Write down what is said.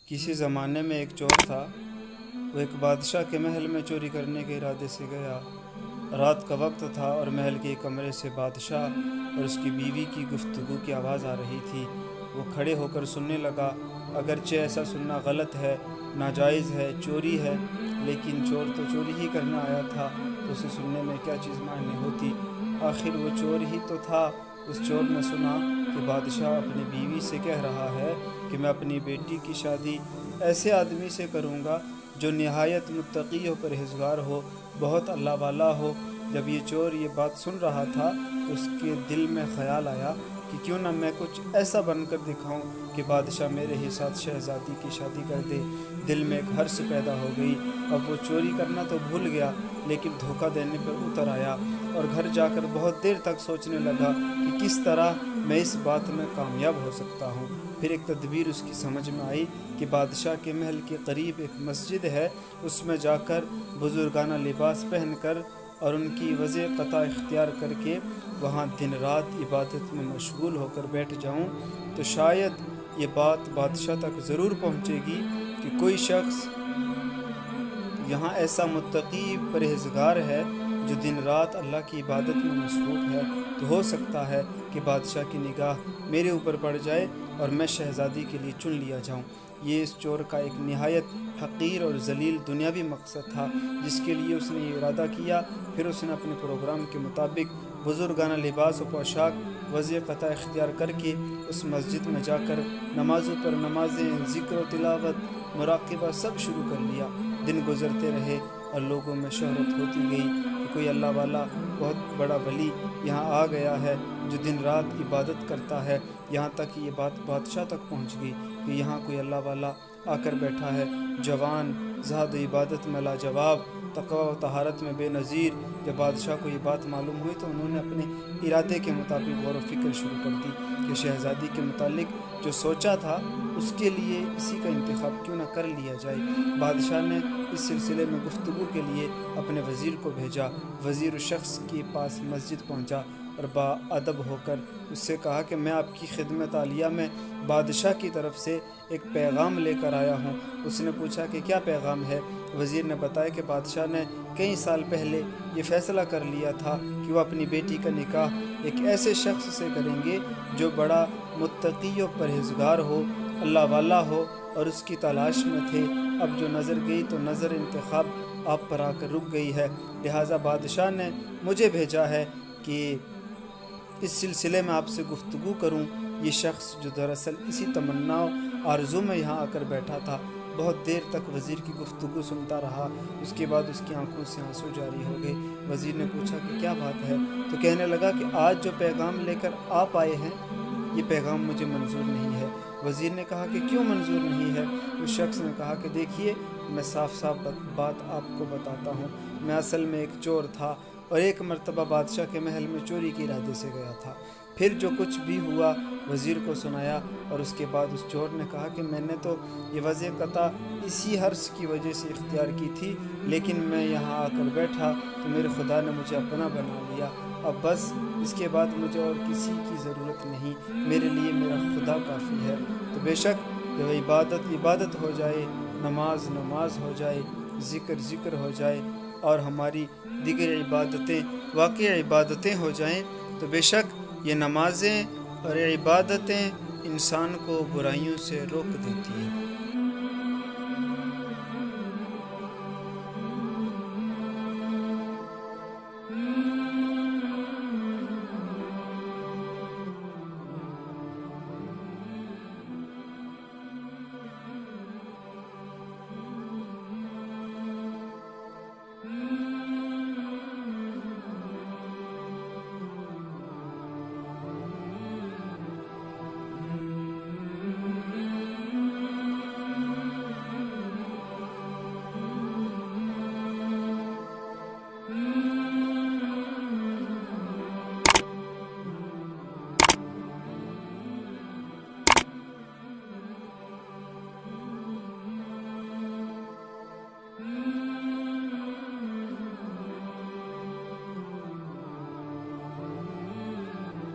کسی زمانے میں ایک چور تھا۔ وہ ایک بادشاہ کے محل میں چوری کرنے کے ارادے سے گیا۔ رات کا وقت تھا اور محل کے کمرے سے بادشاہ اور اس کی بیوی کی گفتگو کی آواز آ رہی تھی۔ وہ کھڑے ہو کر سننے لگا۔ اگرچہ ایسا سننا غلط ہے، ناجائز ہے، چوری ہے، لیکن چور تو چوری ہی کرنا آیا تھا، تو اسے سننے میں کیا چیز معنی ہوتی؟ آخر وہ چور ہی تو تھا۔ اس چور نے سنا کہ بادشاہ اپنی بیوی سے کہہ رہا ہے کہ میں اپنی بیٹی کی شادی ایسے آدمی سے کروں گا جو نہایت متقی و پرہیزگار ہو، بہت اللہ والا ہو۔ جب یہ چور یہ بات سن رہا تھا تو اس کے دل میں خیال آیا کہ کیوں نہ میں کچھ ایسا بن کر دکھاؤں کہ بادشاہ میرے ہی ساتھ شہزادی کی شادی کر دے۔ دل میں ایک حرص پیدا ہو گئی۔ اب وہ چوری کرنا تو بھول گیا، لیکن دھوکہ دینے پر اتر آیا اور گھر جا کر بہت دیر تک سوچنے لگا کہ کس طرح میں اس بات میں کامیاب ہو سکتا ہوں۔ پھر ایک تدبیر اس کی سمجھ میں آئی کہ بادشاہ کے محل کے قریب ایک مسجد ہے، اس میں جا کر بزرگانہ لباس پہن کر اور ان کی وضع قطع اختیار کر کے وہاں دن رات عبادت میں مشغول ہو کر بیٹھ جاؤں تو شاید یہ بات بادشاہ تک ضرور پہنچے گی کہ کوئی شخص یہاں ایسا متقی پرہیزگار ہے جو دن رات اللہ کی عبادت میں مصروف ہے، تو ہو سکتا ہے کہ بادشاہ کی نگاہ میرے اوپر پڑ جائے اور میں شہزادی کے لیے چن لیا جاؤں۔ یہ اس چور کا ایک نہایت حقیر اور ذلیل دنیاوی مقصد تھا جس کے لیے اس نے یہ ارادہ کیا۔ پھر اس نے اپنے پروگرام کے مطابق بزرگانہ لباس و پوشاک وضع قطع اختیار کر کے اس مسجد میں جا کر نمازوں پر نمازیں، ذکر و تلاوت، مراقبہ سب شروع کر لیا۔ دن گزرتے رہے اور لوگوں میں شہرت ہوتی گئی کہ کوئی اللہ والا بہت بڑا ولی یہاں آ گیا ہے جو دن رات عبادت کرتا ہے۔ یہاں تک کہ یہ بات بادشاہ تک پہنچ گئی کہ یہاں کوئی اللہ والا آ کر بیٹھا ہے، جوان، زہد و عبادت میں لاجواب، تقوی و طہارت میں بے نظیر۔ جب بادشاہ کو یہ بات معلوم ہوئی تو انہوں نے اپنے ارادے کے مطابق غور و فکر شروع کر دی کہ شہزادی کے متعلق جو سوچا تھا اس کے لیے اسی کا انتخاب کیوں نہ کر لیا جائے۔ بادشاہ نے اس سلسلے میں گفتگو کے لیے اپنے وزیر کو بھیجا۔ وزیر اس شخص کے پاس مسجد پہنچا اور باادب ہو کر اس سے کہا کہ میں آپ کی خدمت عالیہ میں بادشاہ کی طرف سے ایک پیغام لے کر آیا ہوں۔ اس نے پوچھا کہ کیا پیغام ہے؟ وزیر نے بتایا کہ بادشاہ نے کئی سال پہلے یہ فیصلہ کر لیا تھا کہ وہ اپنی بیٹی کا نکاح ایک ایسے شخص سے کریں گے جو بڑا متقی و پرہیزگار ہو، اللہ والا ہو، اور اس کی تلاش میں تھے۔ اب جو نظر گئی تو نظر انتخاب آپ پر آ کر رک گئی ہے، لہٰذا بادشاہ نے مجھے بھیجا ہے کہ اس سلسلے میں آپ سے گفتگو کروں۔ یہ شخص جو دراصل اسی تمنا و آرزو میں یہاں آ کر بیٹھا تھا، بہت دیر تک وزیر کی گفتگو سنتا رہا۔ اس کے بعد اس کی آنکھوں سے آنسو جاری ہو گئے۔ وزیر نے پوچھا کہ کیا بات ہے؟ تو کہنے لگا کہ آج جو پیغام لے کر آپ آئے ہیں یہ پیغام مجھے منظور نہیں ہے۔ وزیر نے کہا کہ کیوں منظور نہیں ہے؟ اس شخص نے کہا کہ دیکھیے، میں صاف صاف بات آپ کو بتاتا ہوں، میں اصل میں ایک چور تھا اور ایک مرتبہ بادشاہ کے محل میں چوری کے ارادے سے گیا تھا۔ پھر جو کچھ بھی ہوا وزیر کو سنایا، اور اس کے بعد اس چور نے کہا کہ میں نے تو یہ وضع قطع اسی حرص کی وجہ سے اختیار کی تھی، لیکن میں یہاں آ کر بیٹھا تو میرے خدا نے مجھے اپنا بنا لیا۔ اب بس اس کے بعد مجھے اور کسی کی ضرورت نہیں، میرے لیے میرا خدا کافی ہے۔ تو بے شک جب عبادت ہو جائے، نماز ہو جائے، ذکر ہو جائے اور ہماری دیگر عبادتیں واقعی عبادتیں ہو جائیں، تو بے شک یہ نمازیں اور عبادتیں انسان کو برائیوں سے روک دیتی ہیں۔